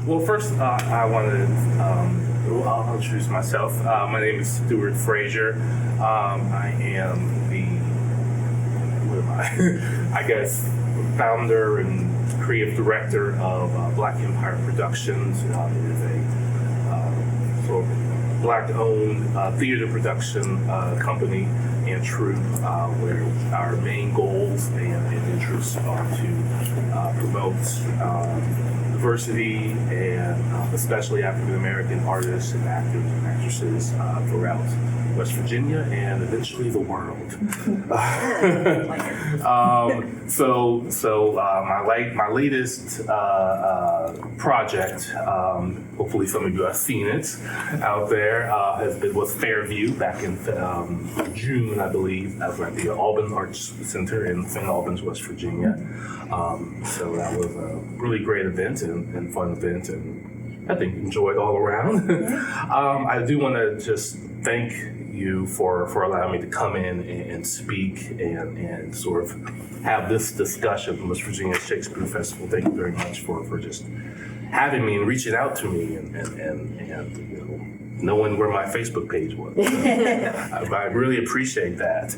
Well, first, I wanted I'll introduce myself. My name is Stuart Frazier. I am what am I? I guess founder and creative director of Black Empire Productions. It is a sort of Black-owned theater production company and troupe where our main goals and interests are to promote diversity and especially African American artists and actors and actresses throughout West Virginia and eventually the world. My latest project, hopefully some of you have seen it out there, was Fairview back in June, I believe. I was at the Albans Arts Center in St. Albans, West Virginia. So that was a really great event and fun event, and I think enjoyed all around. I do want to just thank you for allowing me to come in and speak and sort of have this discussion from West Virginia Shakespeare Festival. Thank you very much for just having me and reaching out to me and knowing where my Facebook page was. I really appreciate that.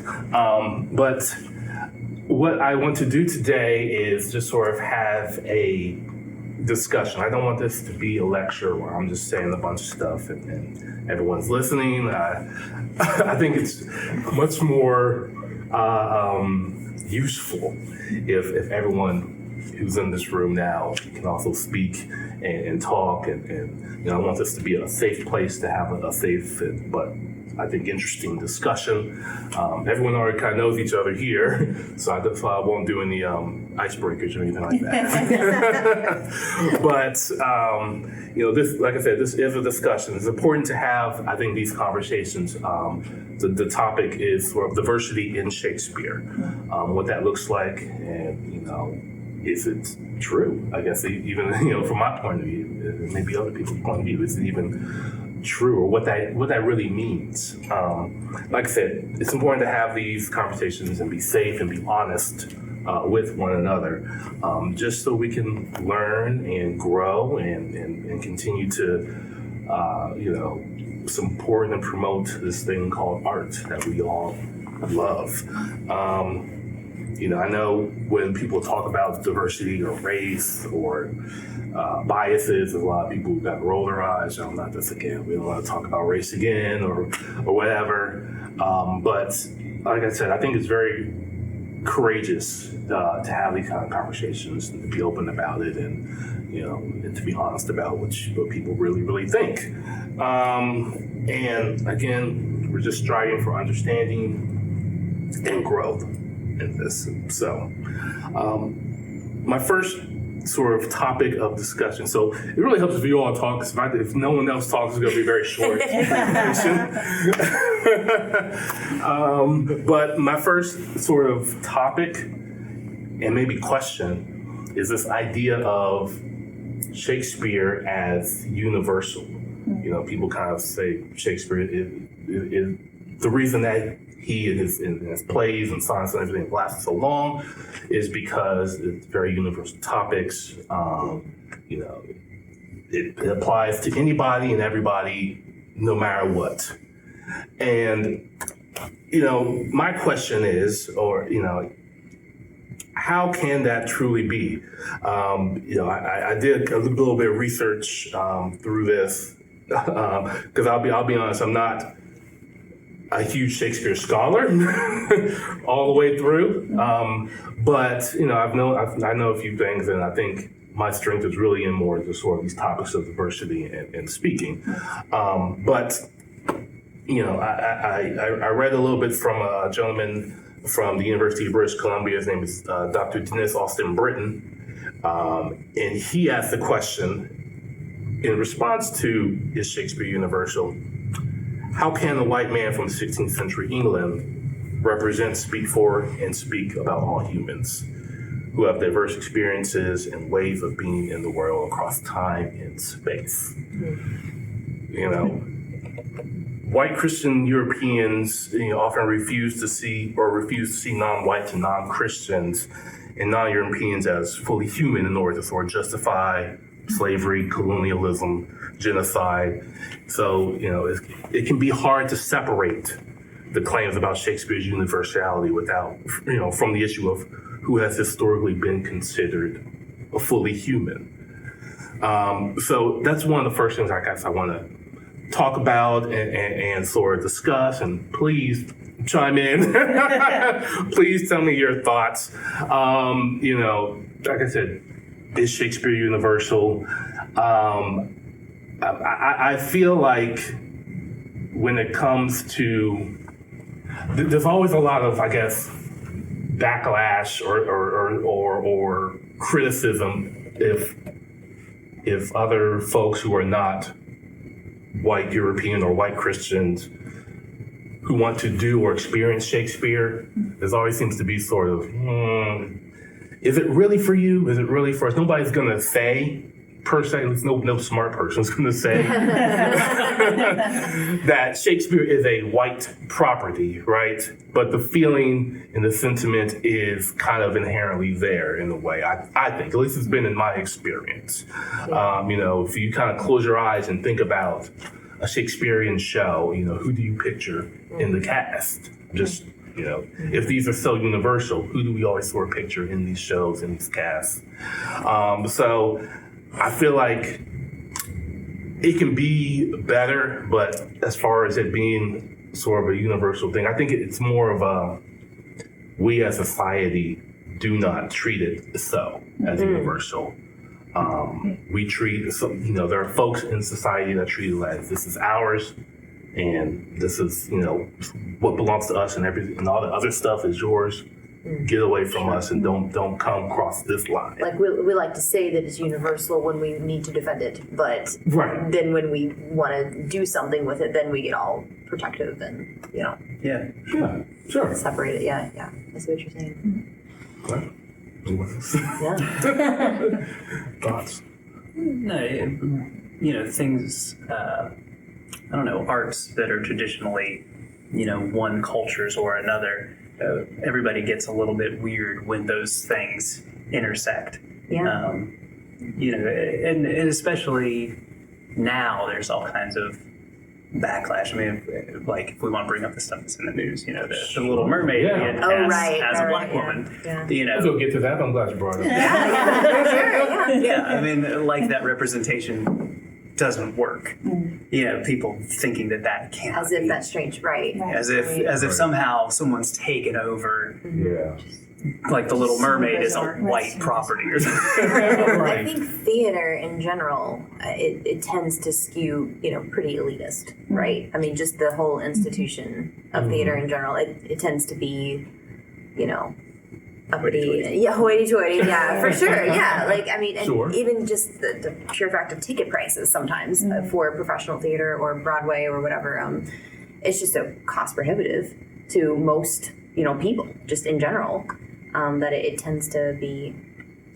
But what I want to do today is just sort of have a discussion. I don't want this to be a lecture where I'm just saying a bunch of stuff and everyone's listening. I think it's much more useful if everyone who's in this room now can also speak and talk and I want this to be a safe place to have a safe but I think interesting discussion. Everyone already kind of knows each other here, so I won't do any icebreakers or anything like that. But this, like I said, this is a discussion. It's important to have, I think, these conversations. The topic is sort of diversity in Shakespeare, what that looks like, and is it true? I guess even from my point of view, maybe other people's point of view, is it even true, or what that really means. Like I said, it's important to have these conversations and be safe and be honest with one another, just so we can learn and grow and continue to support and promote this thing called art that we all love. I know when people talk about diversity or race or biases, there's a lot of people who got roll their eyes. I'm not this again. We don't want to talk about race again or whatever. But like I said, I think it's very courageous to have these kind of conversations and to be open about it and to be honest about what people really, really think. And again, we're just striving for understanding and growth in this. So my first sort of topic of discussion. So it really helps if you all talk, because if no one else talks, it's going to be very short. But my first sort of topic and maybe question is this idea of Shakespeare as universal. People kind of say Shakespeare is the reason that he in his plays and sonnets and everything lasts so long is because it's very universal topics. It applies to anybody and everybody, no matter what. And my question is, how can that truly be? I did a little bit of research through this because I'll be honest, I'm not a huge Shakespeare scholar all the way through, but I know a few things, and I think my strength is really in more the sort of these topics of diversity and speaking. But I read a little bit from a gentleman from the University of British Columbia. His name is Dr. Dennis Austin Britton, and he asked the question in response to is Shakespeare universal? How can a white man from 16th century England represent, speak for, and speak about all humans who have diverse experiences and ways of being in the world across time and space? White Christian Europeans often refuse to see non-whites and non-Christians and non-Europeans as fully human in order to sort of justify slavery, colonialism, genocide. So, it can be hard to separate the claims about Shakespeare's universality without, from the issue of who has historically been considered a fully human. So that's one of the first things I guess I want to talk about and sort of discuss, and please chime in. Please tell me your thoughts. Like I said, is Shakespeare universal? I feel like when it comes to, there's always a lot of, I guess, backlash or criticism if other folks who are not white European or white Christians who want to do or experience Shakespeare, there always seems to be sort of, is it really for you? Is it really for us? Nobody's going to say, per se, at least no smart person's going to say that Shakespeare is a white property, right? But the feeling and the sentiment is kind of inherently there in a way, I think. At least it's been in my experience. If you kind of close your eyes and think about a Shakespearean show, who do you picture in the cast? Just, if these are so universal, who do we always sort of picture in these shows, in these casts? So I feel like it can be better, but as far as it being sort of a universal thing, I think it's more of a, we as a society do not treat it so as universal. We treat, there are folks in society that treat it as this is ours, and this is, what belongs to us, and everything, and all the other stuff is yours. Get away from us and don't come across this line. Like we like to say that it's universal when we need to defend it, but then when we want to do something with it, then we get all protective and Sure. separate it. Yeah, I see what you're saying. Okay. Yeah. Thoughts? No, things. I don't know, arts that are traditionally, one cultures or another. Everybody gets a little bit weird when those things intersect. Yeah. And especially now, there's all kinds of backlash. I mean, if we want to bring up the stuff that's in the news, the Little Mermaid being cast as a black woman. Yeah. We'll get to that. I'm glad you brought it up. Yeah, I mean, that representation doesn't work. People thinking that can't. As if that's strange, right? As if somehow someone's taken over. Like the Little Mermaid is a white property or something. I think theater in general, it tends to skew, pretty elitist, right? I mean, just the whole institution of theater in general, it tends to be, uppity, hoity-toity, yeah, for sure, yeah. And even just the pure fact of ticket prices sometimes for professional theater or Broadway or whatever, it's just so cost prohibitive to most, people, just in general, that it tends to be,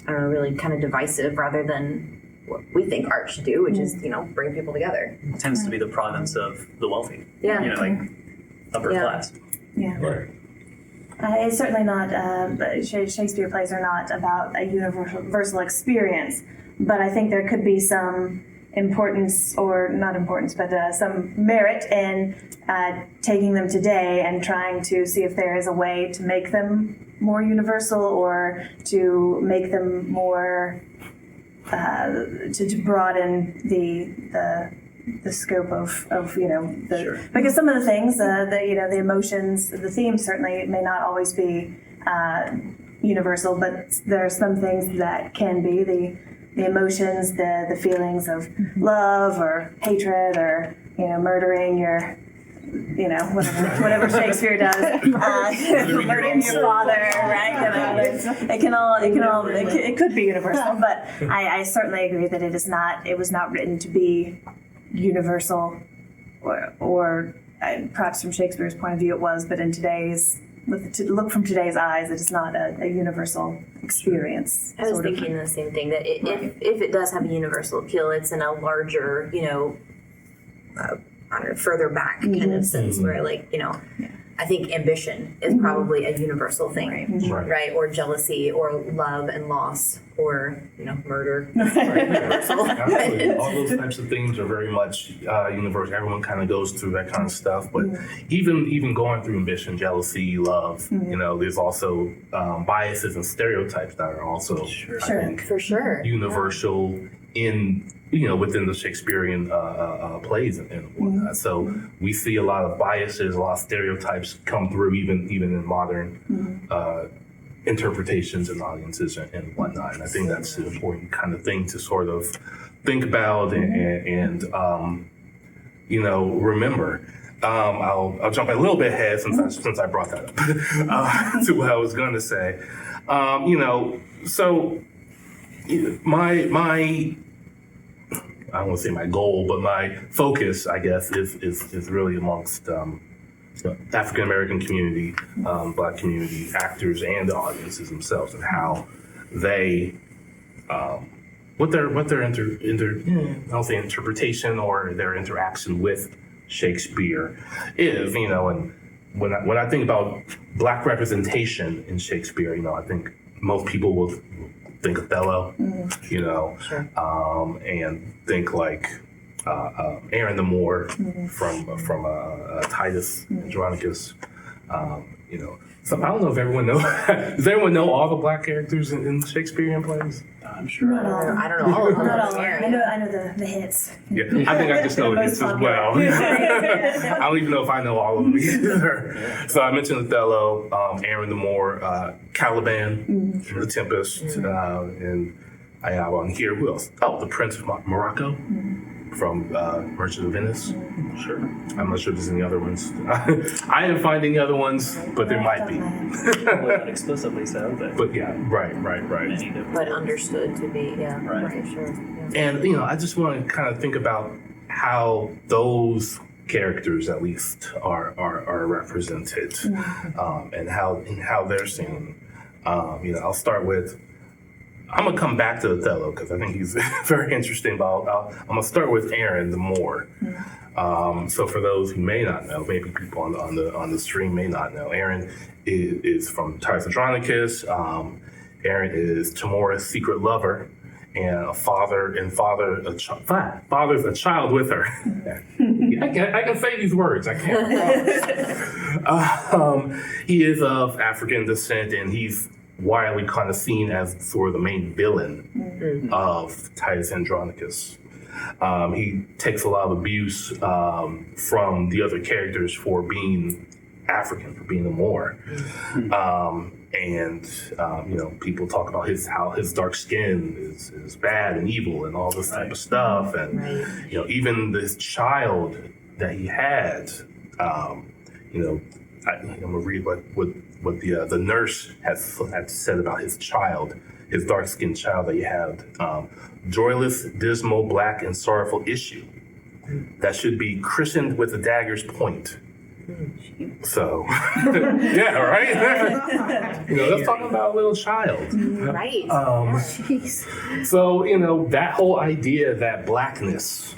really kind of divisive rather than what we think art should do, which is, bring people together. It tends to be the province of the wealthy. Yeah. Upper class. Yeah. Right. It's certainly not, Shakespeare plays are not about a universal experience, but I think there could be some importance, or not importance, but some merit in taking them today and trying to see if there is a way to make them more universal, or to make them more, to broaden the scope of because some of the things, the emotions, the themes certainly may not always be universal, but there are some things that can be the emotions, the feelings of love or hatred, or murdering your whatever Shakespeare does, murdering your father, right? It could be universal, but I certainly agree that it was not written to be universal, or perhaps from Shakespeare's point of view it was, but in today's, look from today's eyes, it is not a universal experience. I was thinking the same thing, that if it does have a universal appeal, it's in a larger, further back kind of sense, where I think ambition is probably a universal thing, Right. right? Or jealousy, or love and loss, or murder. Universal. Absolutely. All those types of things are very much universal. Everyone kind of goes through that kind of stuff. But even going through ambition, jealousy, love, there's also biases and stereotypes that are also, I think, For sure. universal in within the Shakespearean plays and whatnot. So we see a lot of biases, a lot of stereotypes come through even in modern interpretations and audiences and whatnot. And I think that's an important kind of thing to sort of think about and remember. I'll jump a little bit ahead since I brought that up to what I was going to say. So my I don't want to say my goal, but my focus, I guess, is really amongst African American community, Black community actors and the audiences themselves, and how they, what their I don't say interpretation or their interaction with Shakespeare is, and when I think about Black representation in Shakespeare, I think most people will think Othello, and think like Aaron the Moor from Titus Andronicus, So I don't know if everyone knows. Does everyone know all the Black characters in Shakespearean plays? I'm sure. Not all. I don't know all of them. Not all. Yeah. I know the hits. Yeah, I think I just know this as well. I don't even know if I know all of them either. So I mentioned Othello, Aaron the Moor, Caliban from The Tempest, and I have on here, who else? Oh, the Prince of Morocco from Merchant of Venice. Sure. I'm not sure if there's any other ones. I didn't find any other ones, but there might be. Well, not explicitly so, But yeah, right. many do. But understood to be, Right. for sure. Yeah. And, I just want to kind of think about how those characters, at least, are represented, and how they're seen. I'll start with, I'm going to come back to Othello because I think he's very interesting, but I'm going to start with Aaron the Moor. So for those who may not know, maybe people on the stream may not know, Aaron is from Titus Andronicus. Aaron is Timora's secret lover, and fathers a child with her. I can say these words. I can't. He is of African descent, and he's widely kind of seen as sort of the main villain of Titus Andronicus. He takes a lot of abuse from the other characters for being African, for being a Moor. People talk about how his dark skin is bad and evil and all this type of stuff. And, even this child that he had, I'm going to read what the nurse had said about his child, his dark-skinned child that he had. Joyless, dismal, black, and sorrowful issue that should be christened with a dagger's point. So, yeah, right? Let's talk about a little child. Right. So, that whole idea that blackness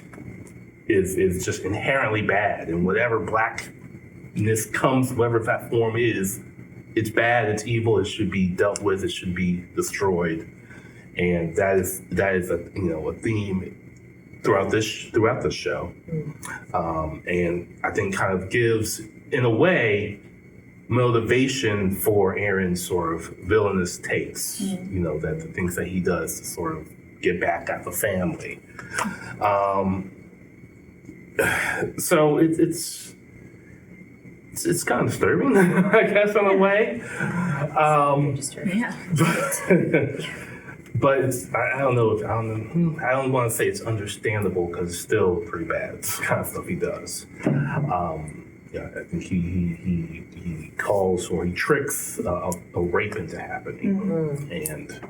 is just inherently bad, and whatever blackness comes, whatever that form is, it's bad, it's evil, it should be dealt with, it should be destroyed. And that is a theme throughout the show, and I think kind of gives, in a way, motivation for Aaron's sort of villainous takes. That the things that he does to sort of get back at the family. So it's kind of disturbing, I guess, in a way. But I don't want to say it's understandable because it's still pretty bad. It's the kind of stuff he does. I think he calls or he tricks a rape into happening, and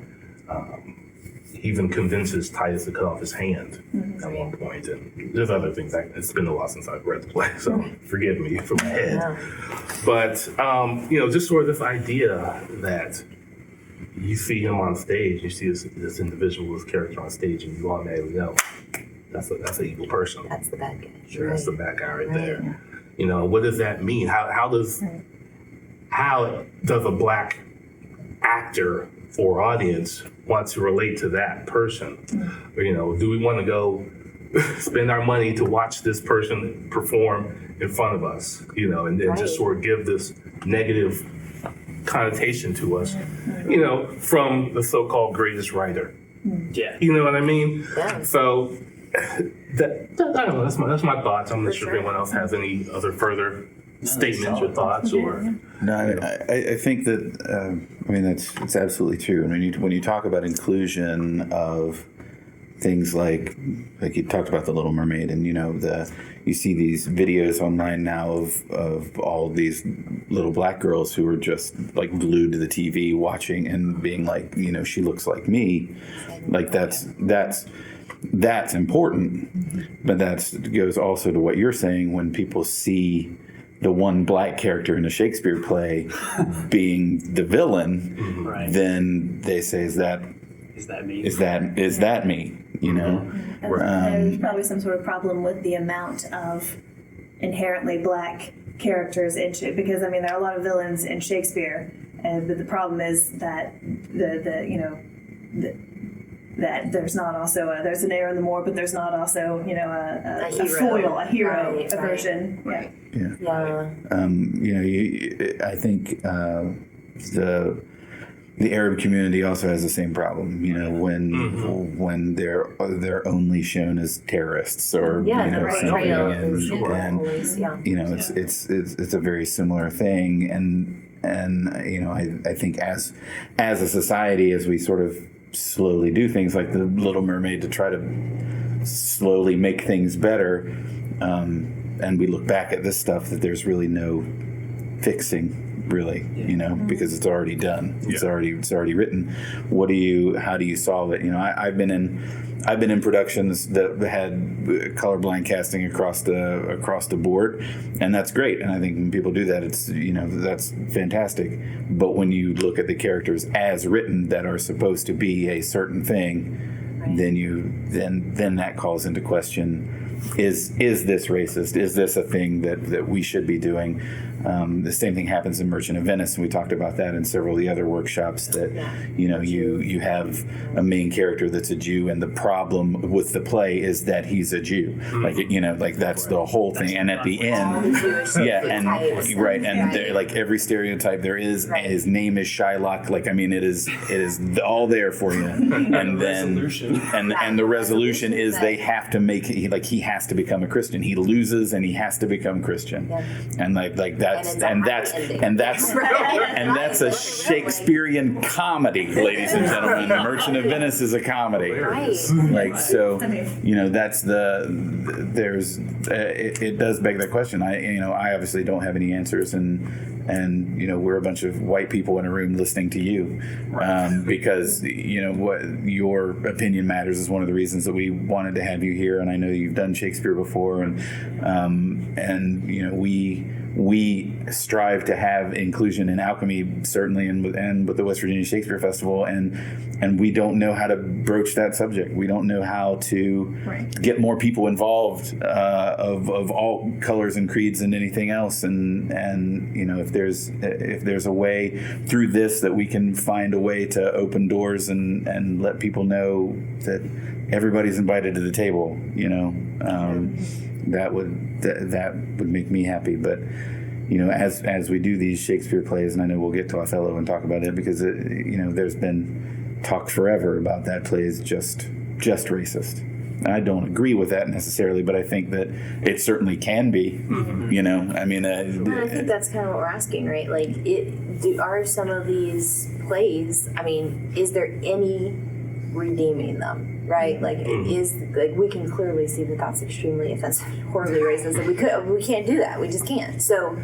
he even convinces Titus to cut off his hand at one point. And there's other things. It's been a while since I've read the play, so forgive me for my head. But just sort of this idea that you see him on stage, you see this individual, this character on stage, and you automatically know that's an evil person. That's the bad guy. Sure, that's the bad guy right there. You know, what does that mean? How does a Black actor or audience want to relate to that person? Or, you know, do we want to go spend our money to watch this person perform in front of us? You know, and then just sort of give this negative connotation to us, you know, from the so-called greatest writer. Yeah. You know what I mean? Yeah. So I don't know. That's my thoughts. I'm not sure if anyone else has any other further statements or thoughts or. No, I think that I mean it's absolutely true. And when you talk about inclusion of things like you talked about the Little Mermaid, and you know you see these videos online now of all these little black girls who are just like glued to the TV watching and being like, you know, she looks like me. Like that's important, but that goes also to what you're saying. When people see the one black character in a Shakespeare play being the villain, Right. then they say, is that me? Is that me? You know, There's probably some sort of problem with the amount of inherently black characters in Shakespeare, because I mean there are a lot of villains in Shakespeare, but the problem is that that there's not also there's an heir in the Moor, but there's not also a foil, a hero, Right, a version. right. yeah. Yeah. I think the Arab community also has the same problem. You know, when they're only shown as terrorists or something, and you know it's a very similar thing, and you know I think as a society, as we sort of slowly do things like the Little Mermaid to try to slowly make things better, and we look back at this stuff, that there's really no fixing, really, you know, because it's already done. It's already written. How do you solve it? You know, I've been in productions that had colorblind casting across the board, and that's great. And I think when people do that, it's, you know, that's fantastic. But when you look at the characters as written that are supposed to be a certain thing, then that calls into question, is this racist? Is this a thing that we should be doing? The same thing happens in Merchant of Venice, and we talked about that in several of the other workshops, that you know, you have a main character that's a Jew, and the problem with the play is that he's a Jew. Like, you know, like that's the whole thing. And at the end, and like every stereotype there is, his name is Shylock. Like, I mean, it is all there for you. And then and the resolution is they have to make it, like, he has to become a Christian. He loses and he has to become Christian. And like that's a Shakespearean comedy, ladies and gentlemen. The Merchant of Venice is a comedy. Like, so, you know, that's it does beg that question. I obviously don't have any answers, and you know, we're a bunch of white people in a room listening to you, because you know what, your opinion matters is one of the reasons that we wanted to have you here. And I know you've done Shakespeare before, and you know, we strive to have inclusion in Alchemy, certainly, and with the West Virginia Shakespeare Festival, and we don't know how to broach that subject. We don't know how to get more people involved of all colors and creeds and anything else. And you know, if there's a way through this that we can find a way to open doors and let people know that everybody's invited to the table, you know, that would make me happy. But you know, as we do these Shakespeare plays, and I know we'll get to Othello and talk about it, because you know, there's been talk forever about that play is just racist. And I don't agree with that necessarily, but I think that it certainly can be. You know, I mean, I think that's kind of what we're asking, right? Like, are some of these plays, I mean, is there any redeeming them? Right, like we can clearly see that that's extremely offensive, horribly racist, and we can't do that. We just can't. So,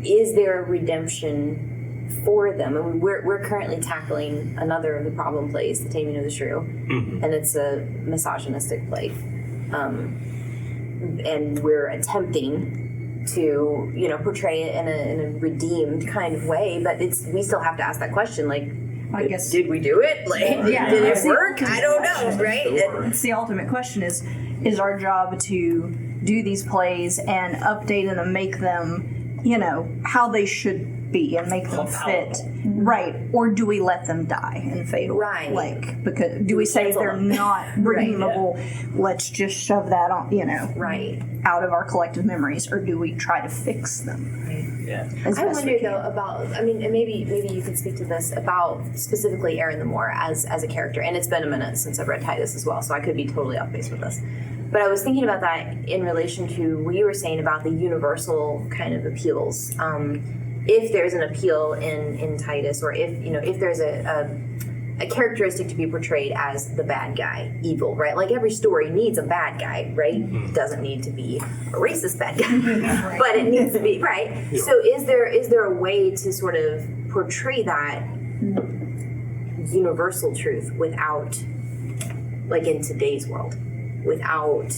is there a redemption for them? I mean, we're currently tackling another of the problem plays, The Taming of the Shrew, and it's a misogynistic play, and we're attempting to, you know, portray it in a redeemed kind of way, but we still have to ask that question, like, I guess, did we do it? Like, did it work? I don't know, right? It's the ultimate question: is our job to do these plays and update them and make them, you know, how they should be and make them fit? Right. Or do we let them die and fade away? Right. Like, because do we say they're not redeemable? Let's just shove that on, you know, out of our collective memories, or do we try to fix them? Yeah. I wonder though about, I mean, and maybe you could speak to this about specifically Aaron the Moor as a character, and it's been a minute since I've read Titus as well, so I could be totally off base with this. But I was thinking about that in relation to what you were saying about the universal kind of appeals. If there's an appeal in Titus, or if there's a characteristic to be portrayed as the bad guy, evil, right? Like every story needs a bad guy, right? It doesn't need to be a racist bad guy, but it needs to be, right? Yeah. So is there a way to sort of portray that universal truth without, like in today's world, without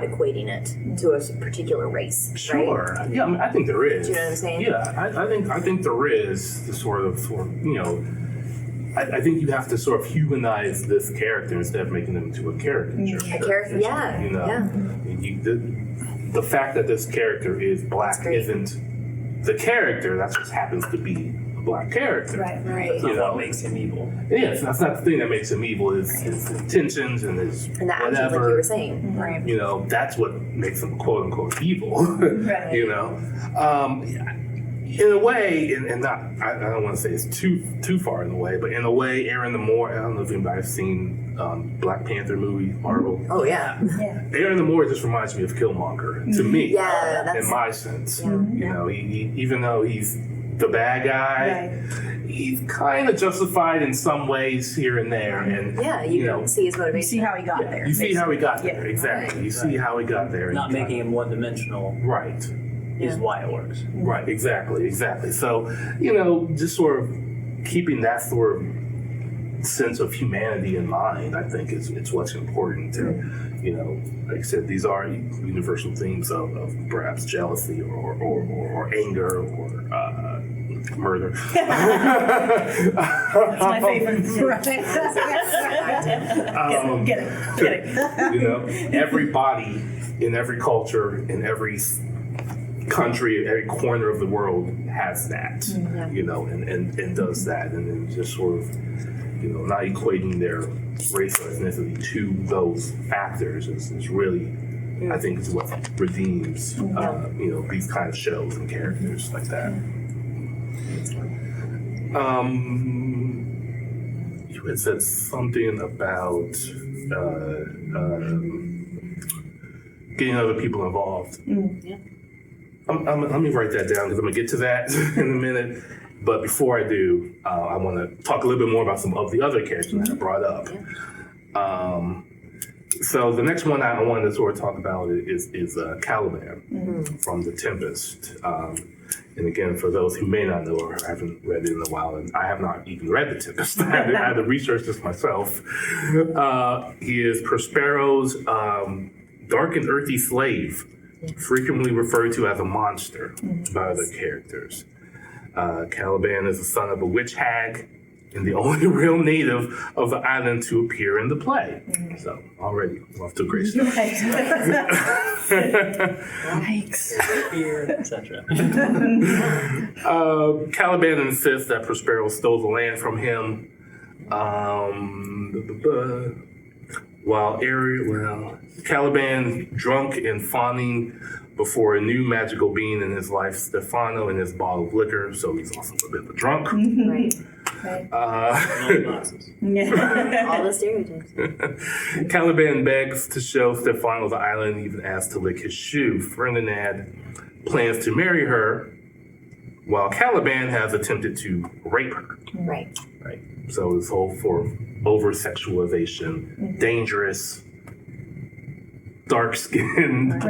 equating it to a particular race, sure. Right? Yeah, I mean, I think there is. Do you know what I'm saying? Yeah, I think there is the sort of you know, I think you have to sort of humanize this character instead of making them into a caricature. A character, yeah. You know, the fact that this character is black isn't the character. That just happens to be black character. Right. That's not what makes him evil. Yes, that's not the thing that makes him evil. Is his intentions and his and the actions, like you were saying. Right. You know, that's what makes him quote unquote evil. Right. You know, in a way, and not I don't want to say it's too far in a way, but in a way, Aaron the Moor. I don't know if anybody's seen Black Panther movie, Marvel. Oh yeah. Aaron the Moor just reminds me of Killmonger to me. Yeah, that's in my sense. Yeah. You know, he even though he's the bad guy, he's kind of justified in some ways here and there, and you can see his motivation. You see how he got there. You see how he got there, exactly. You see how he got there. Not making him one-dimensional. Right. Is why it works. Right. Exactly. So you know, just sort of keeping that sort of sense of humanity in mind, I think it's what's important to, you know, like I said, these are universal themes of perhaps jealousy or anger or murder. That's my favorite. Get it. You know, everybody in every culture, in every country, every corner of the world has that, you know, and does that, and then just sort of, you know, not equating their race or ethnicity to those factors is really, I think, is what redeems, you know, these kind of shows and characters like that. You had said something about getting other people involved. Let me write that down because I'm gonna get to that in a minute. But before I do, I want to talk a little bit more about some of the other characters that I brought up. So the next one I wanted to sort of talk about is Caliban from The Tempest. And again, for those who may not know or haven't read it in a while, and I have not even read The Tempest, I had to research this myself. He is Prospero's dark and earthy slave, frequently referred to as a monster by other characters. Caliban is the son of a witch hag and the only real native of the island to appear in the play. So already off to a great start. Yikes. Etc. Caliban insists that Prospero stole the land from him. Caliban, drunk and fawning before a new magical being in his life, Stefano, and his bottle of liquor, so he's also a bit of a drunk. Right. All the stereotypes. Caliban begs to show Stefano the island, even asks to lick his shoe. Ferdinand plans to marry her, while Caliban has attempted to rape her. Right. So this whole for over-sexualization, dangerous, dark-skinned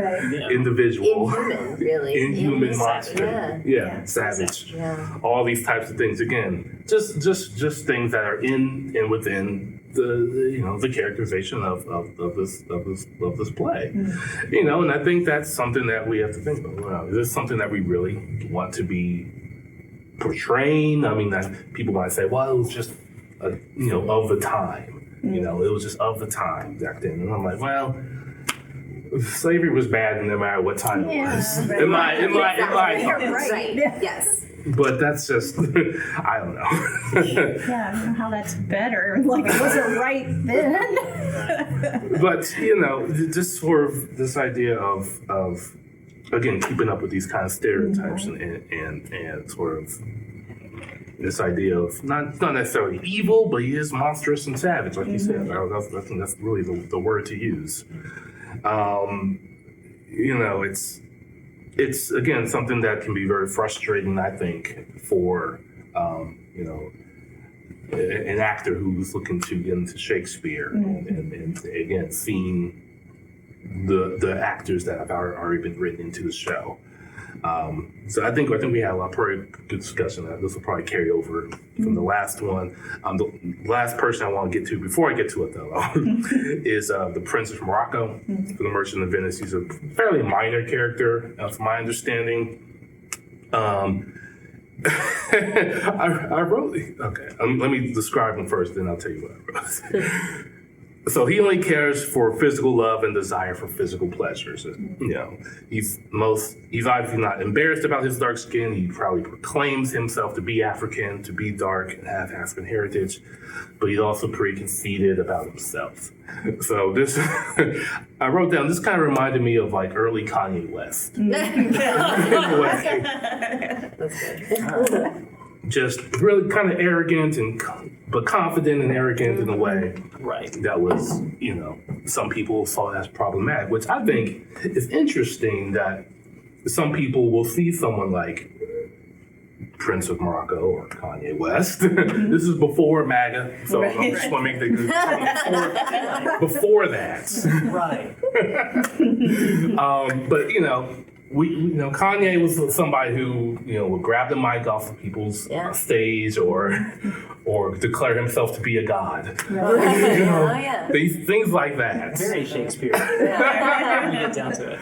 individual. Inhuman, really. Inhuman monster. Yeah, savage. Yeah. All these types of things. Again, just things that are in and within the characterization of this play. You know, and I think that's something that we have to think about. Well, is this something that we really want to be portraying? I mean, that people might say, well, it was just of the time. You know, it was just of the time back then. And I'm like, well, slavery was bad no matter what time it was. In my Right. Yes. But that's just, I don't know. Yeah, I don't know how that's better. Like, it wasn't right then. But, just sort of this idea of again, keeping up with these kind of stereotypes and sort of this idea of not necessarily evil, but he is monstrous and savage, like you said. I think that's really the word to use. It's again something that can be very frustrating, I think, for an actor who's looking to get into Shakespeare and again seeing the actors that have already been written into the show. So I think we had a lot of pretty good discussion. This will probably carry over from the last one. The last person I want to get to before I get to Othello is the Prince of Morocco from The Merchant of Venice. He's a fairly minor character, from my understanding. I wrote. Okay, let me describe him first, then I'll tell you what I wrote. So he only cares for physical love and desire for physical pleasures. He's obviously not embarrassed about his dark skin. He probably proclaims himself to be African, to be dark and have African heritage, but he's also pretty conceited about himself. So this, I wrote down, this kind of reminded me of like early Kanye West. In a way. That's good. Just really kind of arrogant but confident and arrogant in a way that was, some people saw as problematic, which I think is interesting that some people will see someone like Prince of Morocco or Kanye West. This is before MAGA, so I just want to make the before that. Right. But Kanye was somebody who would grab the mic off of people's stage or declare himself to be a god. Things like that. Very Shakespeare. When you get down to it.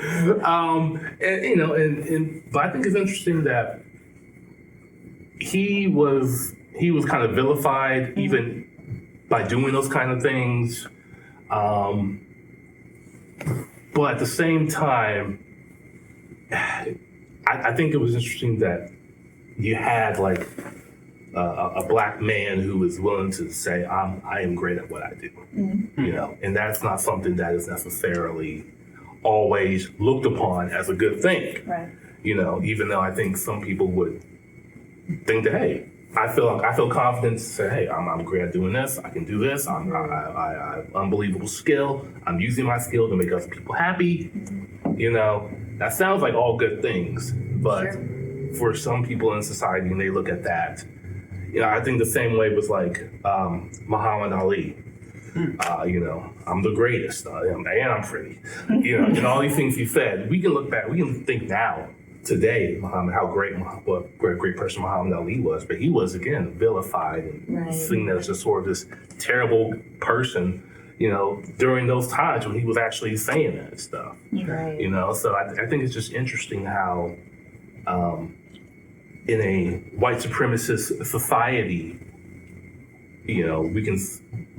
But I think it's interesting that he was kind of vilified even by doing those kind of things. But at the same time, I think it was interesting that you had like a black man who was willing to say, I am great at what I do, and that's not something that is necessarily always looked upon as a good thing, Right. Even though I think some people would think that, hey, I feel confident to say, hey, I'm great at doing this. I can do this. I have unbelievable skill. I'm using my skill to make other people happy. That sounds like all good things, but for some people in society, when they look at that, I think the same way with like Muhammad Ali. I'm the greatest, and I'm pretty. And all these things he said. We can look back. We can think now, today, Muhammad, what a great person Muhammad Ali was. But he was again vilified and seen as just sort of this terrible person. During those times when he was actually saying that stuff. Right. So I think it's just interesting how, in a white supremacist society,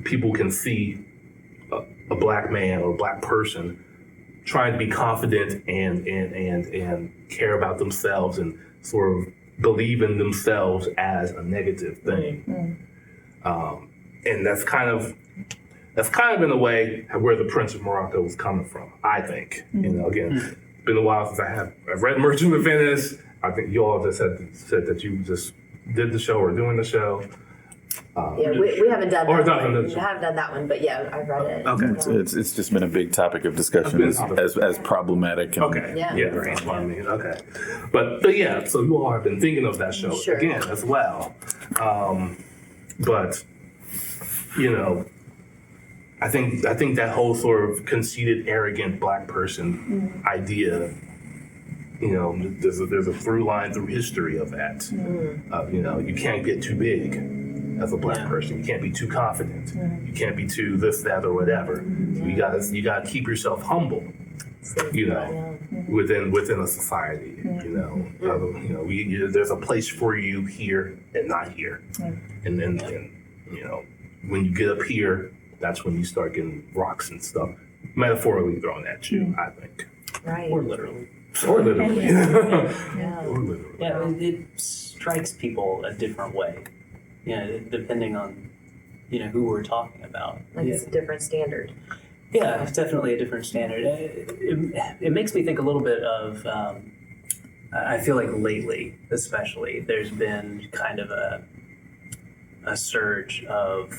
people can see a black man or a black person trying to be confident and care about themselves and sort of believe in themselves as a negative thing. And that's kind of in a way where the Prince of Morocco was coming from, I think. Again, it's been a while since I've read Merchant of Venice. I think you all just said that you just did the show or doing the show. We haven't done Or that done one. the- We haven't done that one, but yeah, I've read it. Okay. It's just been a big topic of discussion as problematic. And, Okay. Yeah. That's what I mean. Okay. But yeah, so you all have been thinking of that show Sure. again as well. But I think that whole sort of conceited, arrogant black person idea, there's a through line through history of that. You can't get too big as a black person. You can't be too confident. You can't be too this, that, or whatever. You gotta keep yourself humble. Within a society. There's a place for you here and not here. And then when you get up here, that's when you start getting rocks and stuff metaphorically thrown at you, I think. Right. Or literally. Or literally. Yeah. Or literally. Yeah, it strikes people a different way. Depending on, who we're talking about. Like it's a different standard. Yeah, it's definitely a different standard. It makes me think a little bit of, I feel like lately, especially, there's been kind of a surge of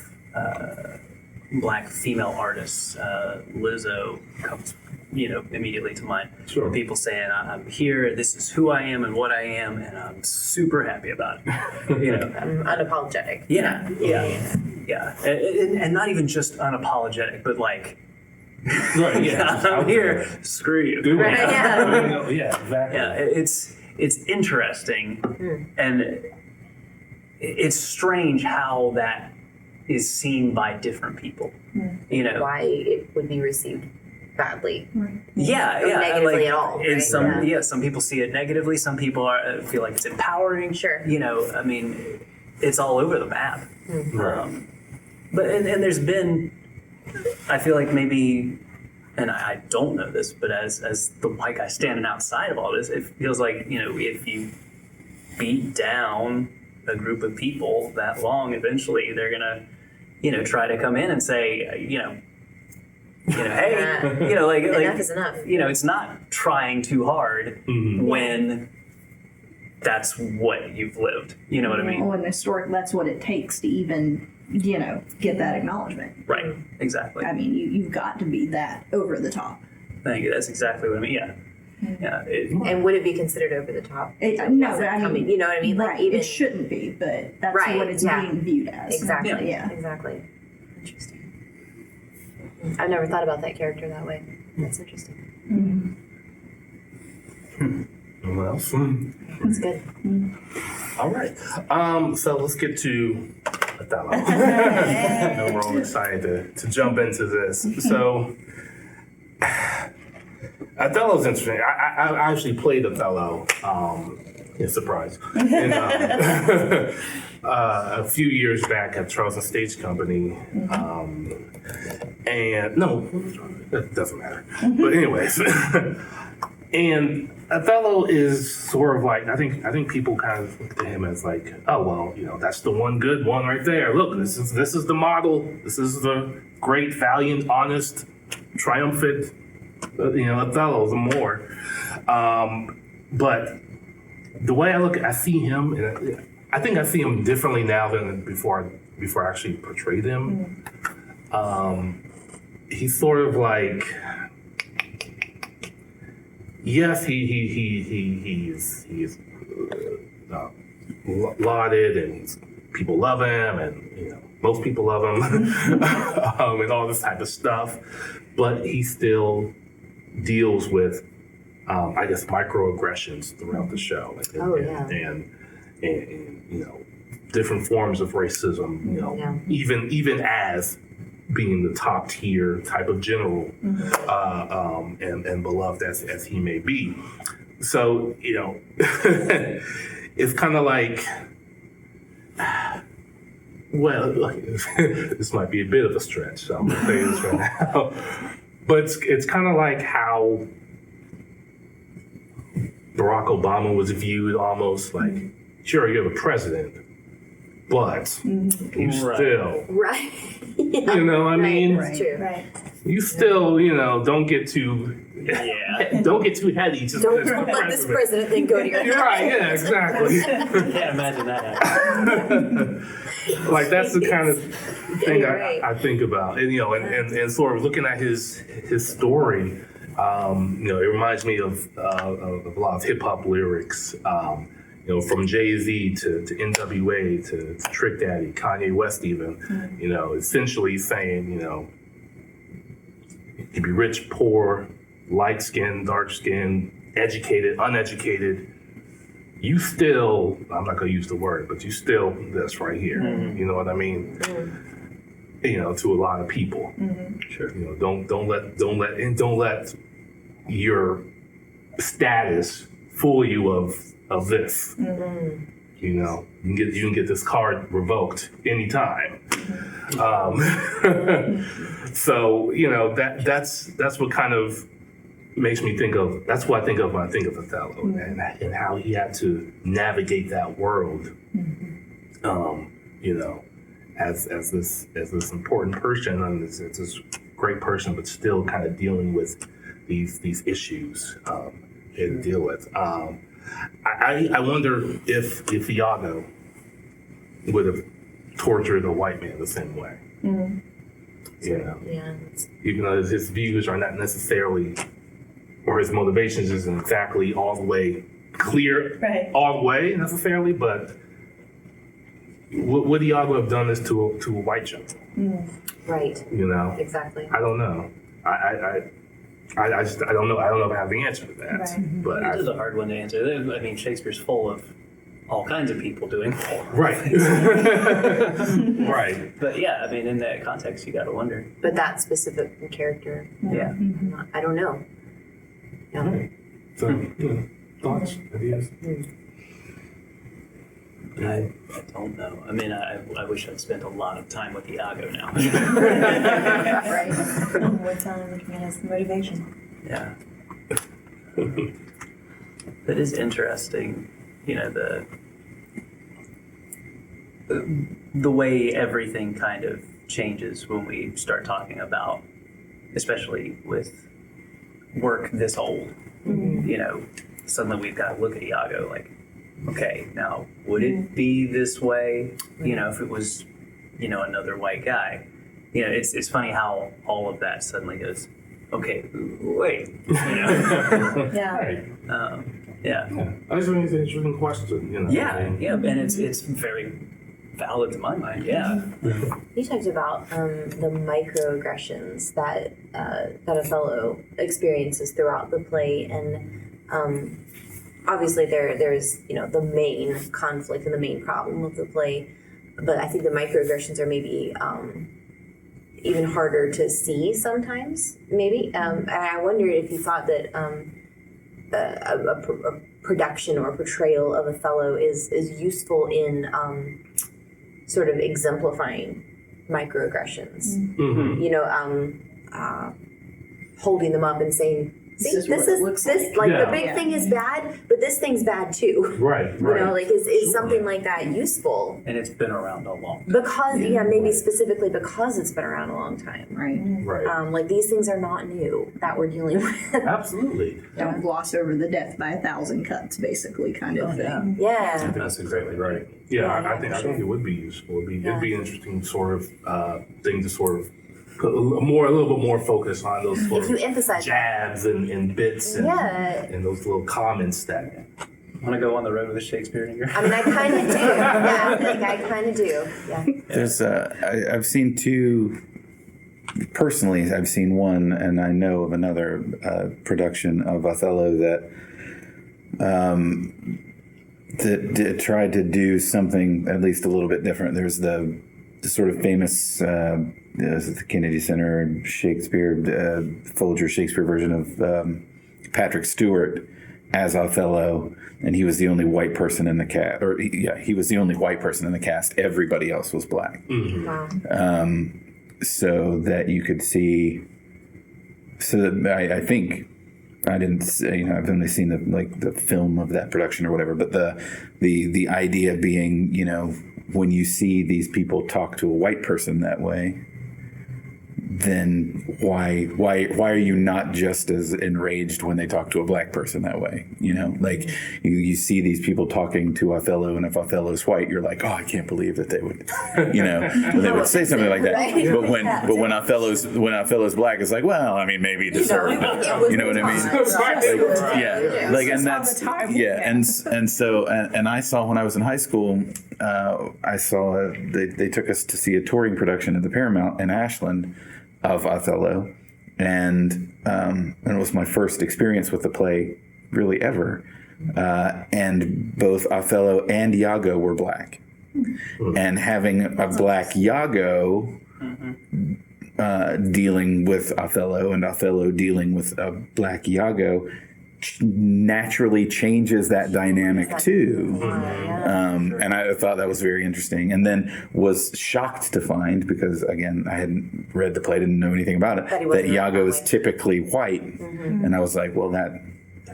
Black female artists. Lizzo comes, immediately to mind. Sure. People saying, I'm here, this is who I am and what I am, and I'm super happy about it. I'm unapologetic. Yeah. And not even just unapologetic, but like, Right, yeah. I'm here, screw you. Right, Yeah, yeah, exactly. Yeah, it's interesting, and it's strange how that is seen by different people. Why it would be received badly. Yeah, Or yeah, negatively at all, And right? some people see it negatively. Some people feel like it's empowering. Sure. I mean, it's all over the map. Right. But and there's been, I feel like maybe, and I don't know this, but as the white guy standing outside of all this, it feels like if you beat down a group of people that long, eventually they're gonna try to come in and say hey, like Enough is enough. it's not trying too hard when that's what you've lived. You know what I mean? Well, and historic, that's what it takes to even, get that acknowledgement. Right. Exactly. I mean, you've got to be that over the top. Thank you. That's exactly what I mean. Yeah. Yeah. And would it be considered over the top? No, Was it I mean, coming, you know what I mean? Like right, even it shouldn't be, but that's Right, what it's yeah. being viewed as. exactly, Yeah. exactly. Interesting. I've never thought about that character that way. That's interesting. Anyone else? That's good. All right. So let's get to Othello. I know we're all excited to jump into this. So Othello's interesting. I actually played Othello. Surprise. And, a few years back at Charleston Stage Company. And no, that doesn't matter. But anyways. And Othello is sort of like, I think people kind of look at him as like, oh well, that's the one good one right there. Look, this is the model. This is the great, valiant, honest, triumphant, Othello, the Moor. But the way I see him, and I think I see him differently now than before I actually portrayed him. He's sort of like. Yes, he is lauded, and people love him, and most people love him, and all this type of stuff. But he still deals with, I guess, microaggressions throughout the show, and different forms of racism. Even as being the top tier type of general, and beloved as he may be. So, it's kind of like, well, this might be a bit of a stretch, so I'm gonna say this right now. But it's kind of like how Barack Obama was viewed, almost like, sure, you're the president, but you still, Right. you know what I mean? It's true. Right. You still, don't get too, don't get too heady. Just Don't let this president thing go to your You're right. Yeah, exactly. Can't imagine that happening. Like that's the kind of thing You're right. I think about, and and sort of looking at his story. It reminds me of a lot of hip hop lyrics. From Jay-Z to NWA to Trick Daddy, Kanye West, even. Essentially saying, you can be rich, poor, light skinned, dark skinned, educated, uneducated. You still, I'm not gonna use the word, but you still this right here. You know what I mean? To a lot of people. Sure. Don't let your status fool you of this. You can get this card revoked anytime. So that's what kind of makes me think of. That's what I think of when I think of Othello, and how he had to navigate that world. As this important person, and it's this great person, but still kind of dealing with these issues to deal with. I wonder if Iago would have tortured a white man the same way. Yeah. Even though his views are not necessarily, or his motivations isn't exactly all the way clear, all the way necessarily, but would Iago have done this to a white gentleman? Right. Exactly. I don't know. I don't know. I don't know if I have the answer to that. Right. But It is a hard one to answer. I mean, Shakespeare's full of all kinds of people doing right. Right. But yeah, I mean, in that context, you got to wonder. But that specific character, Yeah. I don't know. Yeah. So, thoughts, ideas? I don't know. I mean, I wish I'd spent a lot of time with Iago now. Right. More time looking at his motivation. Yeah. That is interesting, the way everything kind of changes when we start talking about, especially with work this old, suddenly we've got to look at Iago like, okay, now would it be this way, if it was, another white guy? It's funny how all of that suddenly goes, okay, wait, Yeah. Right. yeah. I just think it's an interesting question. Yeah, and it's very valid to my mind. Yeah, You talked about the microaggressions that Othello experiences throughout the play, and obviously there's the main conflict and the main problem of the play, but I think the microaggressions are maybe even harder to see sometimes. Maybe, and I wondered if you thought that a production or portrayal of Othello is useful in sort of exemplifying microaggressions. Holding them up and saying, "See, this is the big thing is bad, but this thing's bad too." Right. Is something like that useful? and it's been around a long time. Because maybe specifically because it's been around a long time. Right. Right. These things are not new that we're dealing with. Absolutely. Don't gloss over the death by 1,000 cuts, basically, kind of thing. Yeah. That's exactly right. Yeah, Yeah, I think it would be useful. It'd be an interesting sort of thing to sort of put a little bit more focus on those sort If you of emphasize jabs and bits and, Yeah. and those little comments that. Want to go on the road with a Shakespeare in your I mean, I kind of do. Yeah, I kind of do. Yeah. There's I've seen two. Personally, I've seen one, and I know of another production of Othello that tried to do something at least a little bit different. There's the sort of famous the Kennedy Center Shakespeare Folger Shakespeare version of Patrick Stewart as Othello, and he was the only white person in the cast. He was the only white person in the cast. Everybody else was black. Wow. So that you could see. So that I think I didn't say, I've only seen the film of that production or whatever, but the idea being, when you see these people talk to a white person that way, then why are you not just as enraged when they talk to a black person that way? You see these people talking to Othello, and if Othello's white, you're like, oh, I can't believe that they would, they would say something like that. Right. But when Othello's black, it's like, well, I mean, maybe he deserved it. You know what I mean? And that's and so I saw when I was in high school, I saw they took us to see a touring production at the Paramount in Ashland of Othello, and it was my first experience with the play really ever, and both Othello and Iago were black, and having a black Iago dealing with Othello and Othello dealing with a black Iago naturally changes that dynamic too. Yeah. And I thought that was very interesting, and then was shocked to find, because again, I hadn't read the play, didn't know anything about it, that Iago is typically white. And I was like, well, that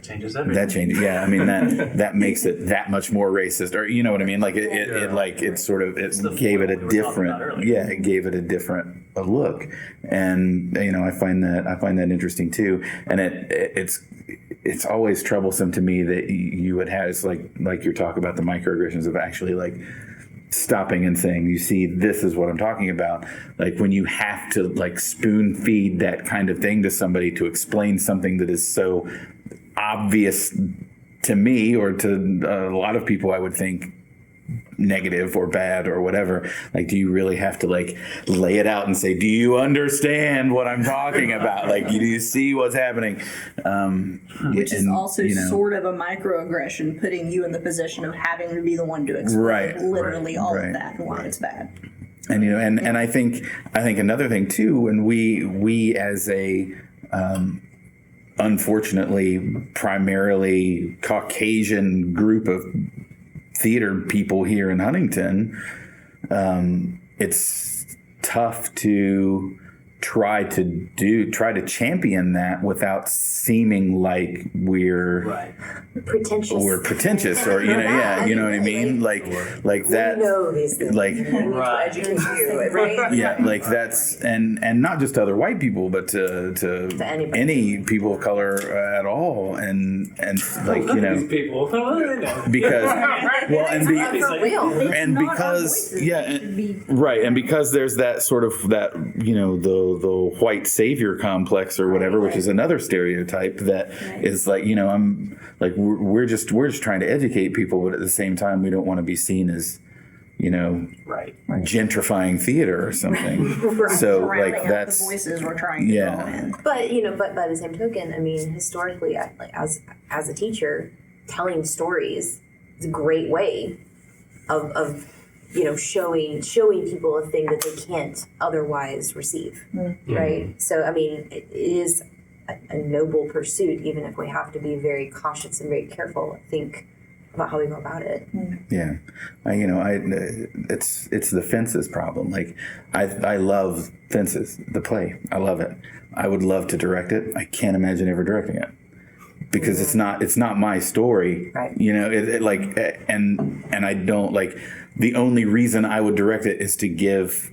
changes everything. that changes. Yeah, I mean that makes it that much more racist, or you know what I mean? Like it sort of gave it a different. Yeah, it gave it a different look, and I find that interesting too. And it's always troublesome to me that you would have, it's like you're talking about the microaggressions of actually like stopping and saying, you see, this is what I'm talking about. Like when you have to like spoon feed that kind of thing to somebody to explain something that is so obvious to me, or to a lot of people, I would think negative or bad or whatever. Like, do you really have to like lay it out and say, do you understand what I'm talking about? Like, do you see what's happening? Which is also sort of a microaggression, putting you in the position of having to be the one to explain literally all of that and why it's bad. And and I think another thing too, when we as a unfortunately primarily Caucasian group of theater people here in Huntington, it's tough to try to champion that without seeming like we're pretentious or you know what I mean, like that, we know these things, like we need to educate you, right? Yeah, like that's and not just to other white people, but to any people of color at all, and like these people, because and because there's that sort of that the white savior complex or whatever, which is another stereotype that is like I'm like we're just trying to educate people, but at the same time we don't want to be seen as gentrifying theater or something. So like that's the voices we're trying to go in. But by the same token, I mean, historically, like as a teacher, telling stories is a great way of showing people a thing that they can't otherwise receive, right? So I mean, it is a noble pursuit, even if we have to be very cautious and very careful, I think, about how we go about it. Yeah, it's the Fences problem. Like I love Fences, the play. I love it. I would love to direct it. I can't imagine ever directing it because it's not my story. Right. And I don't like. The only reason I would direct it is to give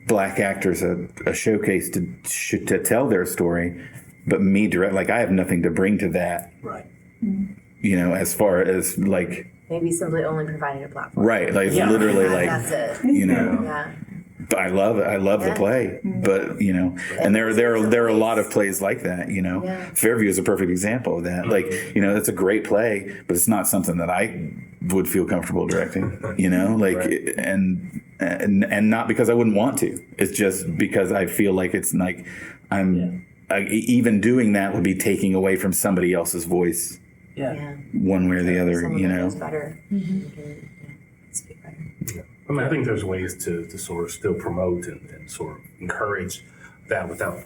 Black actors a showcase to tell their story, but me direct, like I have nothing to bring to that. Right. As far as like maybe simply only providing a platform. Right. Like literally, like that's it. Yeah. I love it. I love the play, but and there are a lot of plays like that. Fairview is a perfect example of that. Like it's a great play, but it's not something that I would feel comfortable directing. And not because I wouldn't want to. It's just because I feel like it's like even doing that would be taking away from somebody else's voice. Yeah. One way or the other. Someone better. Speak better. Yeah. I mean, I think there's ways to sort of still promote and sort of encourage that without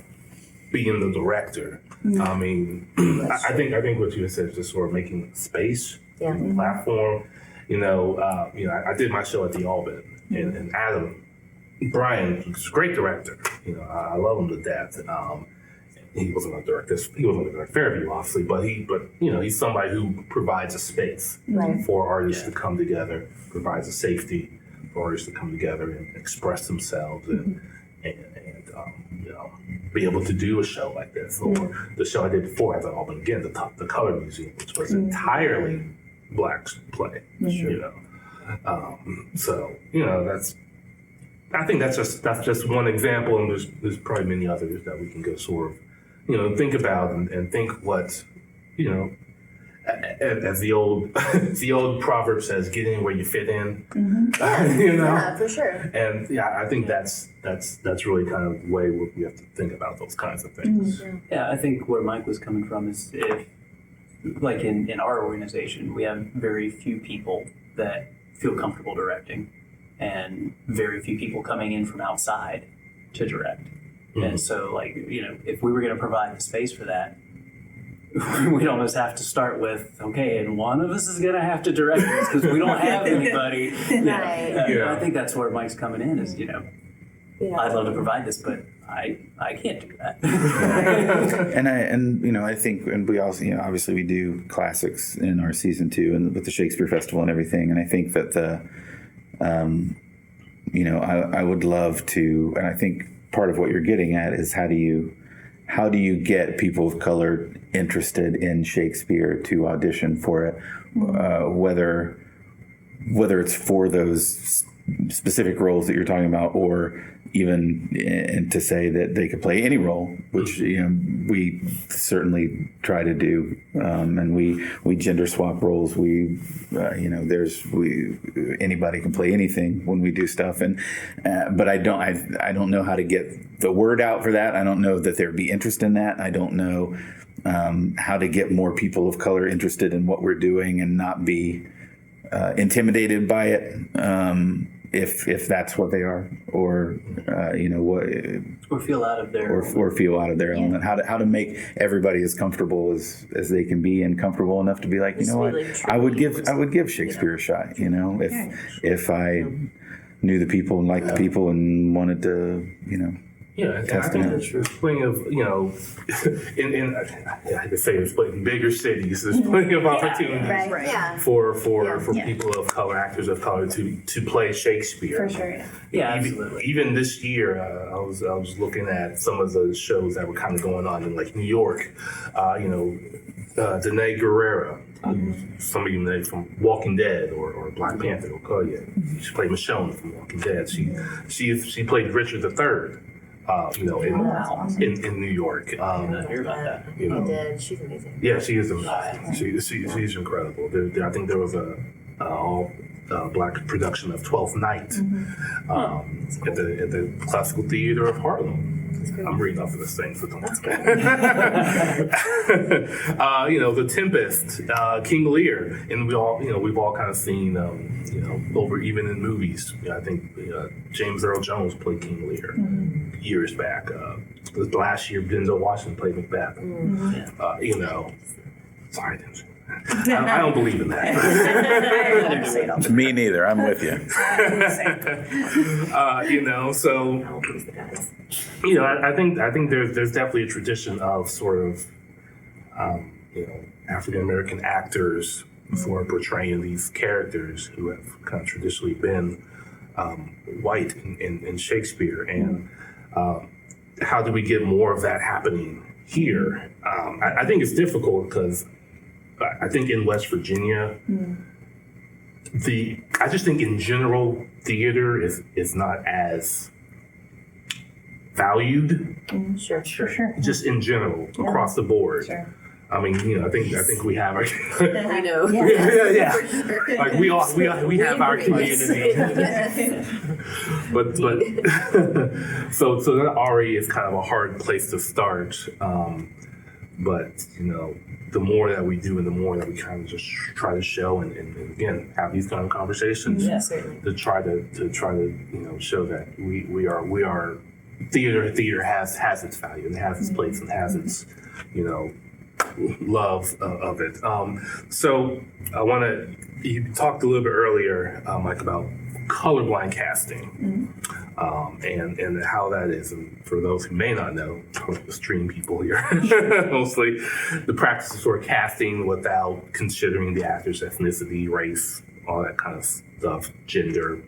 being the director. I mean, I think what you said is just sort of making space, platform. I did my show at the Albin, and Adam Bryan is a great director. I love him to death. He wasn't a director. He wasn't a director Fairview, obviously, but he's somebody who provides a space for artists to come together, provides a safety for artists to come together and express themselves and be able to do a show like this. Or the show I did before at the Albin, again, the Color Museum, which was entirely Black play. So that's. I think that's just one example, and there's probably many others that we can go sort of, think about and think what, as the old proverb says, get in where you fit in. Yeah, for sure. And I think that's really kind of the way we have to think about those kinds of things. Yeah, I think where Mike was coming from is if, like in our organization, we have very few people that feel comfortable directing, and very few people coming in from outside to direct. And so, if we were going to provide the space for that, we'd almost have to start with, okay, and one of us is going to have to direct this because we don't have anybody. Right. I think that's where Mike's coming in is, I'd love to provide this, but I can't do that. And I think, and we also, obviously we do classics in our season 2 and with the Shakespeare Festival and everything. And I think that I would love to, and I think part of what you're getting at is how do you get people of color interested in Shakespeare to audition for it, whether it's for those specific roles that you're talking about, or even to say that they could play any role, which we certainly try to do, and we gender swap roles. Anybody can play anything when we do stuff, and but I don't know how to get the word out for that. I don't know that there'd be interest in that. I don't know how to get more people of color interested in what we're doing and not be intimidated by it. If that's what they are, or or feel out of their or feel out of their element. How to make everybody as comfortable as they can be, and comfortable enough to be like, what, I would give Shakespeare a shot. If I knew the people and liked the people and wanted to, Yeah, I think there's plenty of, I could say there's plenty in bigger cities. There's plenty of opportunities Right. Yeah. for people of color, actors of color, to play Shakespeare. For sure, yeah. Yeah, absolutely. Even this year, I was looking at some of the shows that were kind of going on in like New York. Danae Guerrero, some of you know from Walking Dead or Black Panther. She played Michonne from Walking Dead. She played Richard III. In New York. I didn't hear about that. I did. She's amazing. Yeah, she is amazing. She's incredible. I think there was a all black production of Twelfth Night at the Classical Theater of Harlem. I'm reading off of this thing, so don't. That's good. The Tempest, King Lear, and we've all kind of seen over even in movies. I think James Earl Jones played King Lear years back. Last year, Denzel Washington played Macbeth. Sorry, Denzel. I don't believe in that. Me neither. I'm with you. I think there's definitely a tradition of sort of African American actors for portraying these characters who have kind of traditionally been white in Shakespeare, and how do we get more of that happening here? I think it's difficult because I think in West Virginia, I just think in general theater is not as valued. Sure. Just in general across the board. Sure. I mean, I think we have our I know. yeah. For sure. Like we have our community. but so that already is kind of a hard place to start. But the more that we do and the more that we kind of just try to show and again have these kind of conversations to try to show that we are theater has its value and has its place and has its love of it. So you talked a little bit earlier, Mike, about colorblind casting and how that is. And for those who may not know, the stream people here, mostly the practice of sort of casting without considering the actor's ethnicity, race, all that kind of stuff, gender.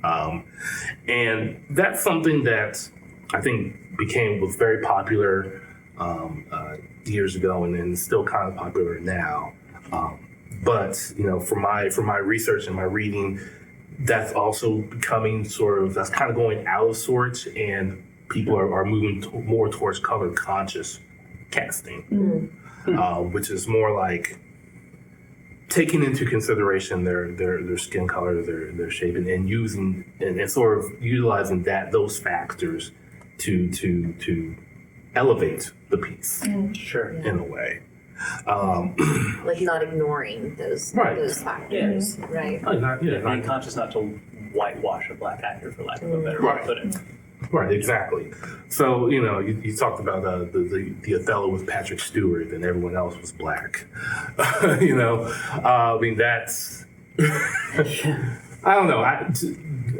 And that's something that I think was very popular years ago and still kind of popular now. But for my research and my reading, that's also becoming that's kind of going out of sorts, and people are moving more towards color conscious casting, which is more like taking into consideration their skin color, their shape, and using and sort of utilizing those factors to elevate the piece, in a way. Like not ignoring those factors, right? Not Being conscious not to whitewash a black actor, for lack of a better way to put it. Right, exactly. So, you talked about the Othello with Patrick Stewart and everyone else was black. I mean, that's, I don't know.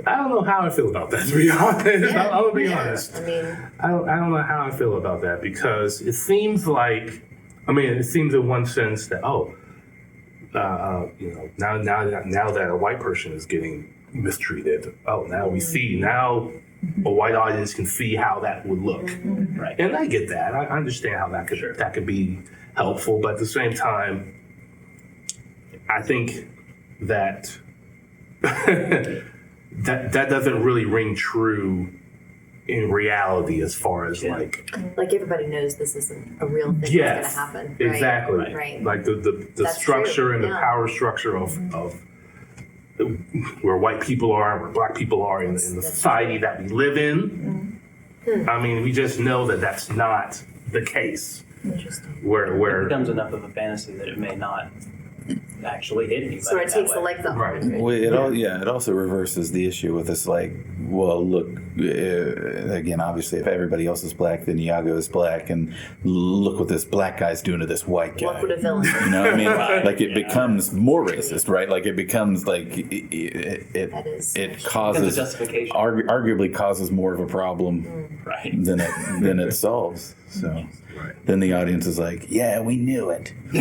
I don't know how I feel about that, to be honest. Yeah. I'll be honest. I mean, I don't know how I feel about that because it seems like, it seems in one sense that, now that a white person is getting mistreated, now we see, now a white audience can see how that would look. Right. And I get that. I understand how that could be helpful, but at the same time, I think that that doesn't really ring true in reality as far as like everybody knows this isn't a real thing yes, that's going to happen. Exactly. Right. Like the That's structure true. and the Yeah. power structure of where white people are, where black people are in the society that we live in. I mean, we just know that that's not the case. Interesting. It Where becomes enough of a fantasy that it may not actually hit anybody. So it that takes way. the Right. Well, it also reverses the issue with this, like, well, look, again, obviously, if everybody else is black, then Iago is black, and look what this black guy's doing to this white guy. Look what a villain. You know what I mean? Like, it becomes more racist, right? Like, it becomes like That is it Becomes causes a justification. arguably causes more of a problem Right. than it solves. So then the audience is like, yeah, we knew it. I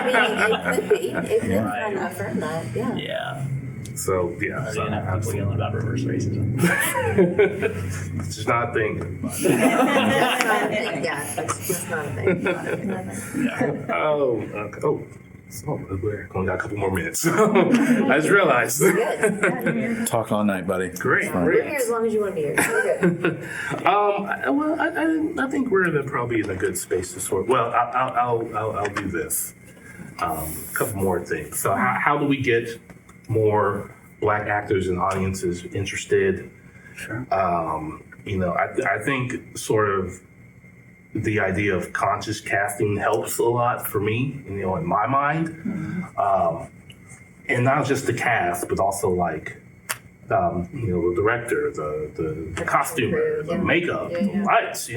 mean, it could be. It could Yeah. kind of affirm that. Yeah. Yeah. So yeah, Are so you gonna have people yelling about reverse racism? it's just not a thing. That's not a thing. Yeah, that's not a thing. Oh, so we're only got a couple more minutes. I just realized. Good. Talk all night, buddy. Great. We're here as long as you want to be here. We're good. I think we're probably in a good space to sort. Well, I'll do this. A couple more things. So, how do we get more black actors and audiences interested? Sure. I think sort of the idea of conscious casting helps a lot for me, in my mind. And not just the cast, but also like, the director, the costumer, the makeup, the lights,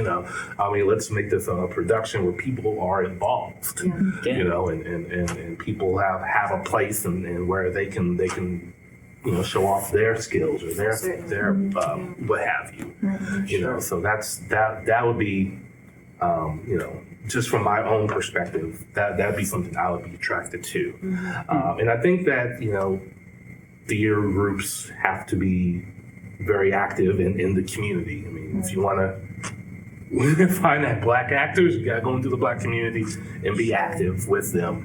let's make this a production where people are involved, and people have a place and where they can show off their skills or their what have you, so that would be, just from my own perspective, that'd be something I would be attracted to. And I think that, theater groups have to be very active in the community. I mean, if you want to find that black actors, you got to go into the black community and be active with them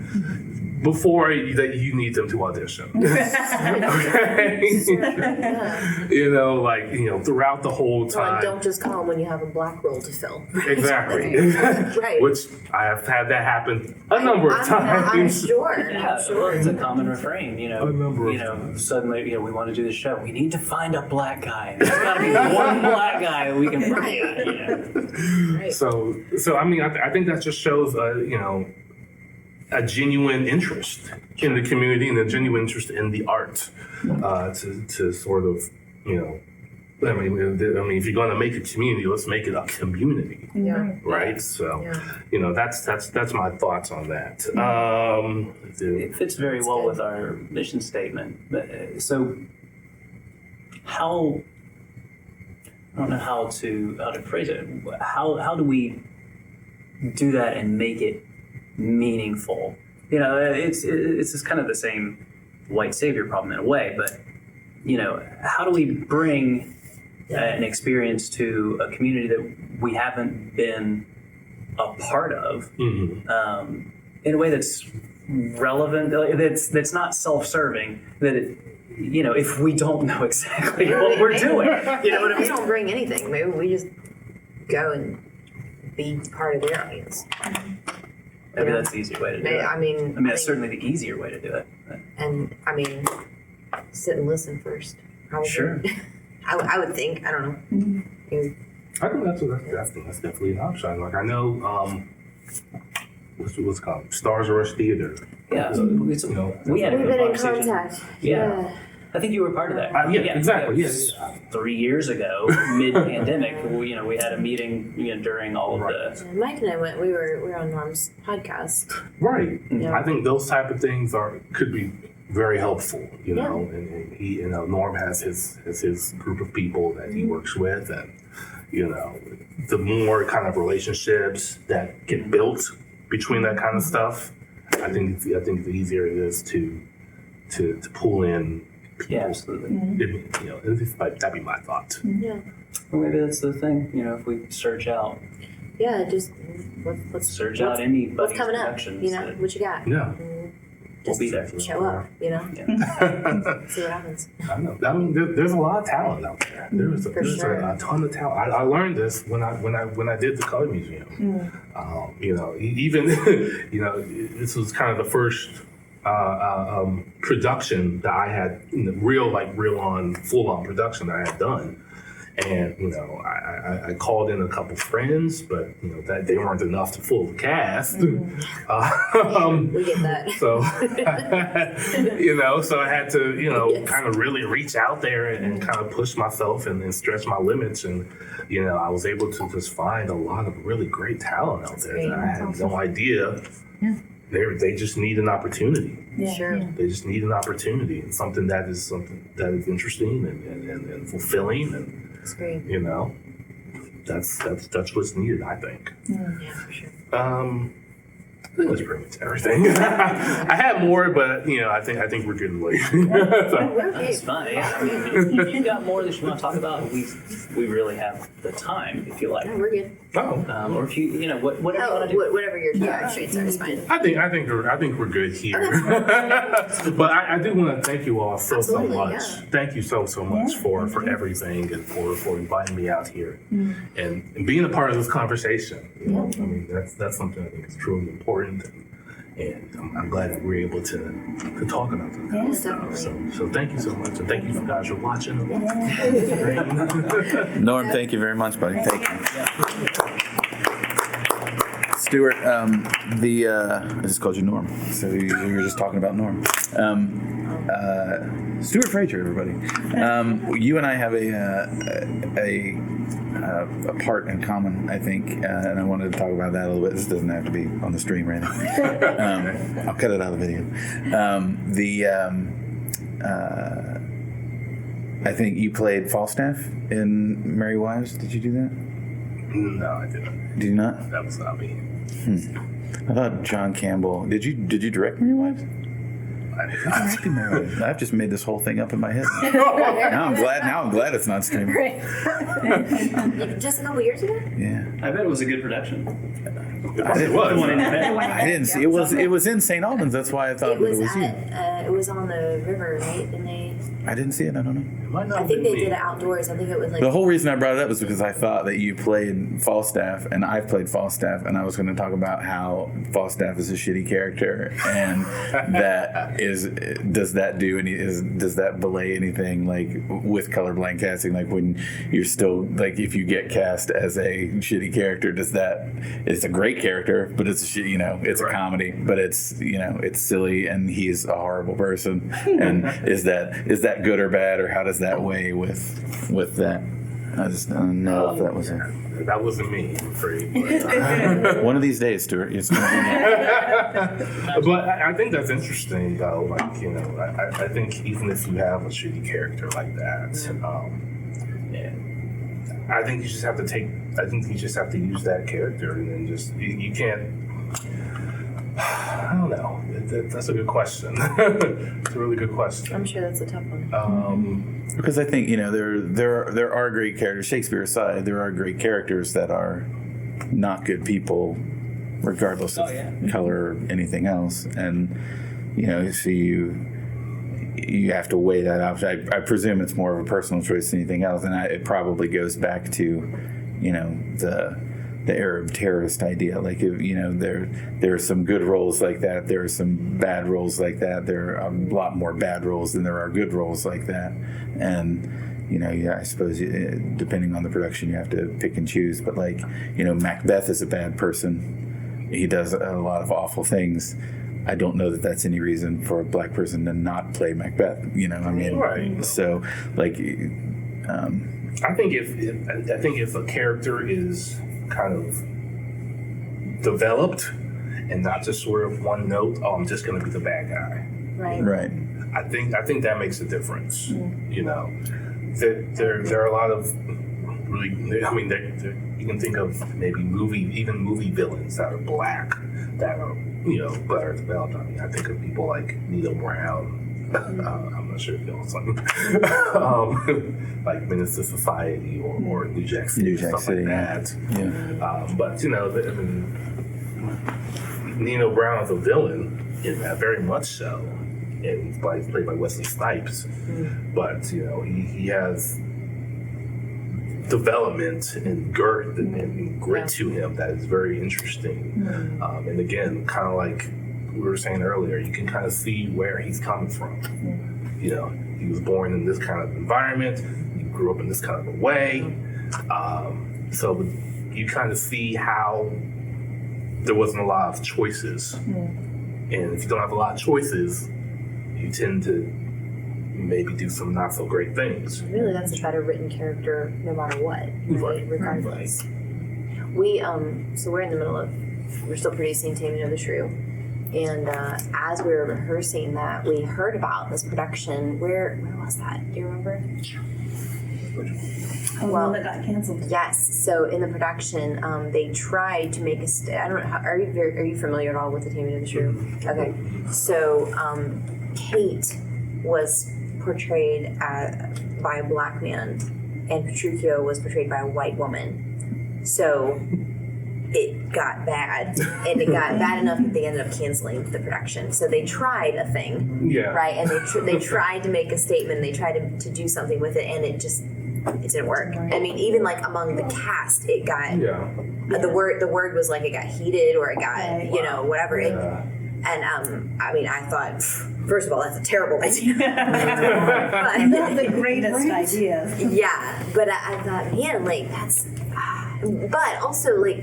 before you need them to audition. Okay? Throughout the whole time. Like, don't just call when you have a black role to fill. Exactly. Right. Which I have had that happen a number of times. I'm sure. Yeah, I'm sure. it's a common refrain, A number of suddenly, we want to do this show. We need to find a black guy. There's got to be one black guy we can bring. Right. So I think that just shows, a genuine interest in the community and a genuine interest in the art, to sort of, if you're going to make a community, let's make it a community, Yeah. right? So, that's my thoughts on that. It fits very well with our mission statement. So, I don't know how to phrase it. How do we do that and make it meaningful? It's just kind of the same white savior problem in a way, but how do we bring an experience to a community that we haven't been a part of, in a way that's relevant, that's not self-serving, that if we don't know exactly what we're doing, you know what I mean? We don't bring anything. Maybe we just go and be part of their audience. Maybe that's the easier way to do it. I mean, That's certainly the easier way to do it. And sit and listen first. Probably. Sure. I would think. I don't know. I think that's definitely an option. Like I know, what's it called? Stars Rush Theater. Yeah, We we had a We've good been in conversation. contact. Yeah. I think you were part of that. Yeah, exactly. It was 3 years ago, mid-pandemic, we had a meeting during all of the. Mike and I went. We were on Norm's podcast. Right. Yeah. I think those type of things could be very helpful, and he, Norm has his group of people that he works with, and the more kind of relationships that get built between that kind of stuff, I think the easier it is to pull in people. Yeah, absolutely. That'd be my thought. Yeah. Well, maybe that's the thing. If we search out, Just let's search out anybody's what's coming up. productions. What you got? Yeah. We'll be there. Show up. Yeah. See what happens. I know. I mean, there's a lot of talent out there. There's a ton of talent. I learned this when I did the Color Museum. Even this was kind of the first production that I had, full on production that I had done. And I called in a couple friends, but that they weren't enough to fill the cast. We get that. So so I had to kind of really reach out there and kind of push myself and stretch my limits, and I was able to just find a lot of really great talent out there that I had no idea. Yeah. They just need an opportunity. Yeah. Sure. Yeah. They just need an opportunity and something that is interesting and fulfilling, and That's great. that's what's needed, I think. Yeah, for sure. I think that's pretty much everything. I had more, but I think we're getting late. That's fine. Yeah. I mean, if you got more that you want to talk about, we really have the time if you like. No, we're good. Or if you whatever you want to do. Whatever your straight start is fine. I think we're good here. But I do want to thank you all so Absolutely, much. yeah. Thank you so much for everything and for inviting me out here and being a part of this conversation. I mean that's something I think is truly important, and I'm glad that we're able to talk about that kind of stuff. So thank you so much, and thank you guys for watching. Norm, thank you very much, buddy. Thank you. Stuart, I just called you Norm, so we were just talking about Norm. Stuart Frazier, everybody. You and I have a part in common, I think, and I wanted to talk about that a little bit. This doesn't have to be on the stream or anything. I'll cut it out of the video. I think you played Falstaff in Merry Wives. Did you do that? No, I didn't. Did you not? That was not me. I thought John Campbell. Did you direct Merry Wives? I've just made this whole thing up in my head. Now I'm glad it's not streaming. Just a couple years ago? Yeah. I bet it was a good production. I didn't see it was in St. Albans. That's why I thought It was you. it was on the river, right? And I didn't see it. I don't know. I think they did it outdoors. I think it was like The whole reason I brought it up is because I thought that you played Falstaff and I've played Falstaff, and I was going to talk about how Falstaff is a shitty character, and does that belay anything like with colorblind casting? Like when you're still like if you get cast as a shitty character, it's a great character, but it's it's a comedy, but it's it's silly and he's a horrible person, and is that good or bad, or how does that weigh with that? I just don't know if that was it. That wasn't me, I'm afraid. But, One of these days, Stuart, it's going to but I think that's interesting, though. Like, I think even if you have a shitty character like that, I think you just have to use that character, and then just you can't. I don't know. That's a good question. It's a really good question. I'm sure that's a tough one. because I think there are great characters. Shakespeare aside, there are great characters that are not good people, regardless of color or anything else. And so you have to weigh that out. I presume it's more of a personal choice than anything else, and it probably goes back to the Arab terrorist idea. Like, there are some good roles like that. There are some bad roles like that. There are a lot more bad roles than there are good roles like that. And, I suppose depending on the production, you have to pick and choose. But Macbeth is a bad person. He does a lot of awful things. I don't know that that's any reason for a black person to not play Macbeth. You know, I mean, Right. so like, I think if a character is kind of developed and not just sort of one note, oh, I'm just going to be the bad guy. Right. right, I think that makes a difference. You know, there are a lot of really. I mean, you can think of maybe movie villains that are black that are better developed. I mean, I think of people like Nino Brown. I'm not sure if y'all saw like Menace to Society or New Jack City, stuff like that. yeah, But I mean, Nino Brown is a villain in that, very much so, and he's played by Wesley Snipes. But he has development and girth and grit to him that is very interesting. And again, kind of like we were saying earlier, you can kind of see where he's coming from. He was born in this kind of environment. He grew up in this kind of a way. So you kind of see how there wasn't a lot of choices. And if you don't have a lot of choices, you tend to maybe do some not so great things. Really, that's a better written character no matter what, right? Regardless. We so we're in the middle of, we're still producing Taming of the Shrew, and as we were rehearsing that, we heard about this production. Where was that? Do you remember? Well, that got canceled. Yes. So in the production, they tried to make a. I don't know. Are you familiar at all with the Taming of the Shrew? Okay. So Kate was portrayed by a black man, and Petruchio was portrayed by a white woman. So it got bad, and it got bad enough that they ended up canceling the production. So they tried a thing, right? And they tried to make a statement. They tried to do something with it, and it didn't work. I mean, even like among the cast, it got the word was like it got heated, or it got whatever. And I mean, I thought, first of all, that's a terrible idea. Not the greatest idea. Yeah, but I thought, man, like that's. But also, like,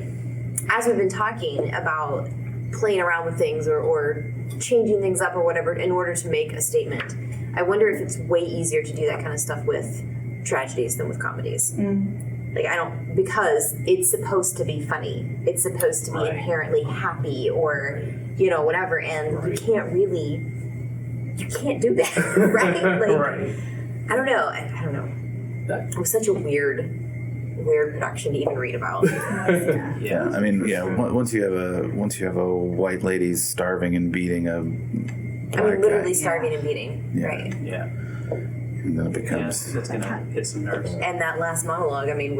as we've been talking about playing around with things or changing things up or whatever in order to make a statement, I wonder if it's way easier to do that kind of stuff with tragedies than with comedies. Like, because it's supposed to be funny. It's supposed to be inherently happy or, whatever. And you can't do that, right? Like, I don't know. I don't know. It was such a weird production to even read about. yeah. I mean, once you have a white lady starving and beating a black literally guy, starving and beating, right? Yeah. and then it becomes. That's gonna hit some nerves. And that last monologue, I mean,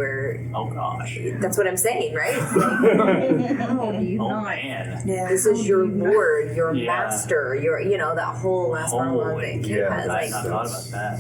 Oh gosh. that's what I'm saying, right? How do you Oh not? man. Yeah. This is your lord, your Yeah. master, your, that whole last monologue that Kim has. I had Like, not thought about that.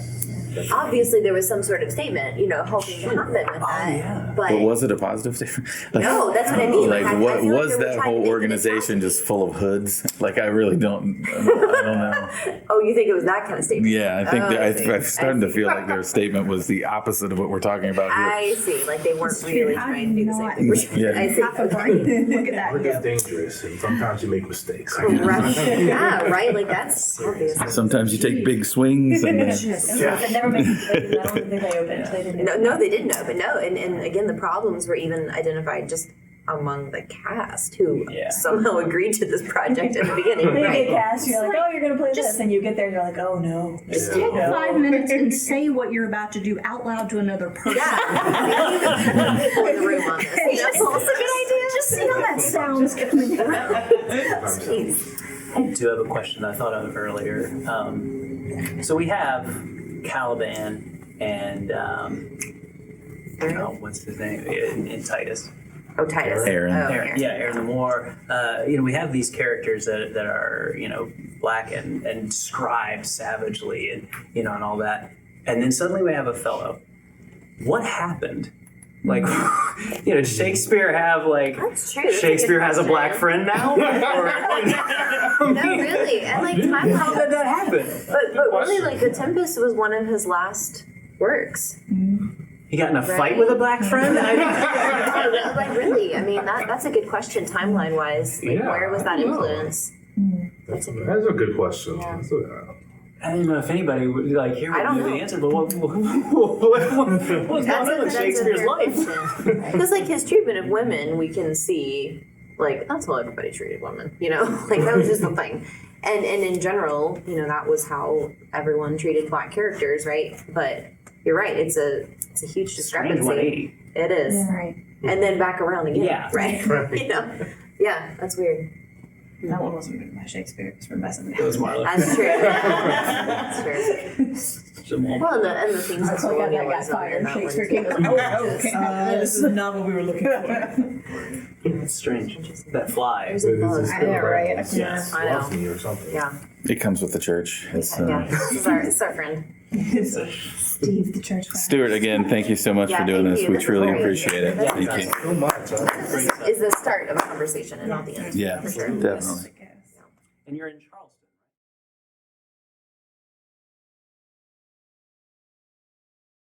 obviously there was some sort of statement, hoping to happen with that. yeah. But was it a positive statement? Like, No, that's what I mean. Like, I what feel like was they were that trying to whole make it organization just full of hoods? Like, I really don't. I don't know. Oh, you think it was that kind of statement? Yeah, I think Oh, that I see. I'm starting to I see. feel like their statement was the opposite of what we're talking about here. I see. Like they weren't really trying to do the same thing. Yeah. I see. Half a brain. Look at that. Work is dangerous, and sometimes you make mistakes. Right. Yeah, right. Like that's obvious. Sometimes you take big swings, and then, It never made I don't think they opened. They didn't. No, they didn't open. No, and again, the problems were even identified just among the cast who somehow agreed to this project in the beginning. They Right. get cast. You're like, oh, you're gonna play just- this, and you get there, and you're like, oh no. Just Take no. 5 minutes and say what you're about to do out loud to another person. Yeah. People in the room on this. That's a good idea. Just see how that sounds coming through. Jeez. I do have a question I thought of earlier. So we have Caliban and what's his name in Titus? Oh, Titus. Aaron. Oh, Aaron, yeah, Aaron the Moor. We have these characters that are black and described savagely and and all that, and then suddenly we have Othello. What happened? Like, did Shakespeare have That's true. That's a Shakespeare good has a black question. friend now? No, really. And like time How did that happen? But really, like The Tempest was one of his last works. He got in a fight with a black friend? Like really, I mean that's a good question timeline wise. Like Yeah, where was that I don't know. influence? That's a good question. Yeah. I don't know if anybody would like here I would don't know the know. answer, but what's going on in Shakespeare's life? Because like his treatment of women, we can see like that's how everybody treated women. You know, like that was just the thing. And in general, you know, that was how everyone treated Black characters, right? But you're right; it's a huge Strange discrepancy. 180. It is, Right. and then back around again. Yeah. Right. You know, yeah, that's weird. That one wasn't written by Shakespeare. It was written by somebody Those Marlowe. That's true. That's true. Well, and the things of colonialism and that one, too. This is not what we were looking for. It's strange. That fly. There's a buzz. I know, right? Yeah. I know. Me or something. Yeah. It comes with the church. It's, Yeah. This is our friend. Steve, the church choir. Stuart, again, thank you so much Yeah, for doing thank this. you. We This is truly great. appreciate it. Yeah. Thank you. So much. This is the start of a conversation and not the end. Yeah, For sure. definitely. And you're in Charleston.